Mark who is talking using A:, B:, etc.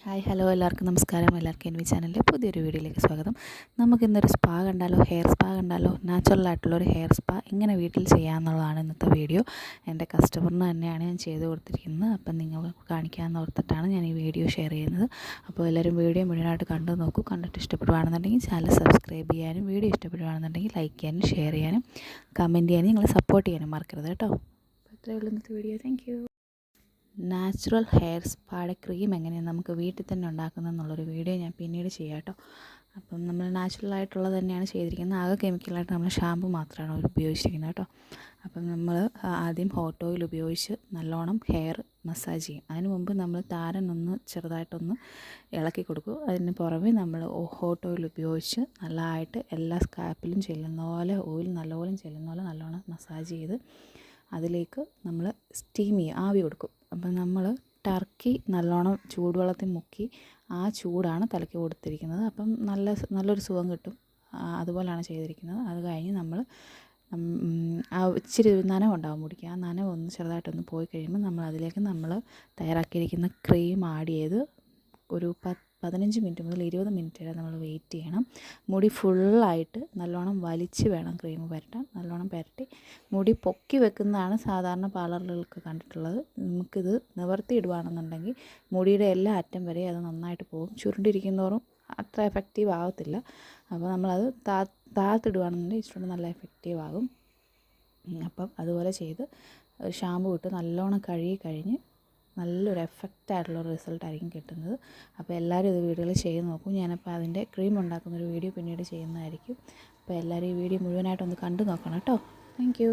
A: Hi hello എല്ലാവർക്കും നമസ്കാരം. എല്ലാവർക്കും എൻ്റെ ചാനലിലെ പുതിയൊരു വീഡിയോയിലേക്ക് സ്വാഗതം. നമുക്കിന്നൊരു സ്പാ കണ്ടാലോ, ഹെയർ സ്പാ കണ്ടാലോ? നാച്ചുറലായിട്ടുള്ളൊരു ഹെയർ സ്പാ എങ്ങനെ വീട്ടിൽ ചെയ്യാമെന്നുള്ളതാണ് ഇന്നത്തെ വീഡിയോ. എൻ്റെ കസ്റ്റമറിന് തന്നെയാണ് ഞാൻ ചെയ്ത് കൊടുത്തിരിക്കുന്നത്. അപ്പം നിങ്ങൾ കാണിക്കാമെന്ന് ഓർത്തിട്ടാണ് ഞാൻ ഈ വീഡിയോ ഷെയർ ചെയ്യുന്നത്. അപ്പോൾ എല്ലാവരും വീഡിയോ മുഴുവനായിട്ട് കണ്ടു നോക്കൂ. കണ്ടിട്ട് ഇഷ്ടപ്പെടുകയാണെന്നുണ്ടെങ്കിൽ ചാനൽ സബ്സ്ക്രൈബ് ചെയ്യാനും, വീഡിയോ ഇഷ്ടപ്പെടുകയാണെന്നുണ്ടെങ്കിൽ ലൈക്ക് ചെയ്യാനും, ഷെയർ ചെയ്യാനും, കമൻറ്റ് ചെയ്യാനും, നിങ്ങൾ സപ്പോർട്ട് ചെയ്യാനും മറക്കരുത് കേട്ടോ. അപ്പോൾ ഇത്രയേ ഉള്ളൂ ഇന്നത്തെ video. Thank you. Natural hair സ്പായുടെ ക്രീം എങ്ങനെയാണ് നമുക്ക് വീട്ടിൽ തന്നെ ഉണ്ടാക്കുന്നതെന്നുള്ളൊരു വീഡിയോ ഞാൻ പിന്നീട് ചെയ്യാം കേട്ടോ. അപ്പം നമ്മൾ നാച്ചുറലായിട്ടുള്ളത് തന്നെയാണ് ചെയ്തിരിക്കുന്നത്. ആകെ കെമിക്കലായിട്ട് നമ്മൾ ഷാമ്പു മാത്രമാണ് അവർ ഉപയോഗിച്ചിരിക്കുന്നത് കേട്ടോ. അപ്പം നമ്മൾ ആദ്യം ഹോട്ട് ഓയിൽ ഉപയോഗിച്ച് നല്ലോണം ഹെയർ മസാജ് ചെയ്യും. അതിന് മുമ്പ് നമ്മൾ താരനൊന്ന് ചെറുതായിട്ടൊന്ന് ഇളക്കി കൊടുക്കും. അതിന് പുറമെ നമ്മൾ ഹോട്ട് ഓയിൽ ഉപയോഗിച്ച് നല്ലതായിട്ട് എല്ലാ സ്കാൽപ്പിലും ചെല്ലുന്ന പോലെ ഓയിൽ നല്ലപോലെ ചെല്ലുന്ന പോലെ നല്ലോണം മസാജ് ചെയ്ത് അതിലേക്ക് നമ്മൾ സ്റ്റീം ചെയ്യും, ആവി കൊടുക്കും. അപ്പം നമ്മൾ ടർക്കി നല്ലോണം ചൂടുവെള്ളത്തിൽ മുക്കി ആ ചൂടാണ് തലയ്ക്ക് കൊടുത്തിരിക്കുന്നത്. അപ്പം നല്ലൊരു സുഖം കിട്ടും. അതുപോലെയാണ് ചെയ്തിരിക്കുന്നത്. അത് കഴിഞ്ഞ് നമ്മൾ ആ ഇച്ചിരി നനവുണ്ടാകും മുടിക്ക്. ആ നനവൊന്ന് ചെറുതായിട്ടൊന്ന് പോയി കഴിയുമ്പോൾ അതിലേക്ക് നമ്മൾ തയ്യാറാക്കിയിരിക്കുന്ന ക്രീം ആഡ് ചെയ്ത് ഒരു 15 മിനിറ്റ് മുതൽ 20 മിനിറ്റ് വരെ നമ്മൾ വെയിറ്റ് ചെയ്യണം. മുടി ഫുള്ളായിട്ട് നല്ലോണം വലിച്ച് വേണം ക്രീം പുരട്ടാൻ. നല്ലോണം പുരട്ടി മുടി പൊക്കി വെക്കുന്നതാണ് സാധാരണ പാർലറുകൾക്ക് കണ്ടിട്ടുള്ളത്. നമുക്കിത് നിവർത്തി ഇടുകയാണെന്നുണ്ടെങ്കിൽ മുടിയുടെ എല്ലാ അറ്റം വരെ അത് നന്നായിട്ട് പോകും. ചുരുണ്ടിരിക്കുന്നതോറും അത്ര എഫക്റ്റീവ് ആകത്തില്ല. അപ്പോൾ നമ്മളത് താഴ്ത്തിടുകയാണെന്നുണ്ടെങ്കിൽ ഇച്ചിരി നല്ല എഫക്റ്റീവ് ആകും. അപ്പം അതുപോലെ ചെയ്ത് ഷാമ്പു ഇട്ട് നല്ലോണം കഴുകി കഴിഞ്ഞ് നല്ലൊരു എഫക്റ്റായിട്ടുള്ള റിസൾട്ടായിരിക്കും കിട്ടുന്നത്. അപ്പോൾ എല്ലാവരും ഇത് വീഡിയോയിൽ ചെയ്ത് നോക്കും. ഞാനപ്പോൾ അതിൻ്റെ ക്രീം ഉണ്ടാക്കുന്നൊരു വീഡിയോ പിന്നീട് ചെയ്യുന്നതായിരിക്കും. അപ്പോൾ എല്ലാവരും ഈ വീഡിയോ മുഴുവനായിട്ടൊന്ന് കണ്ടു നോക്കണം കേട്ടോ. Thank you.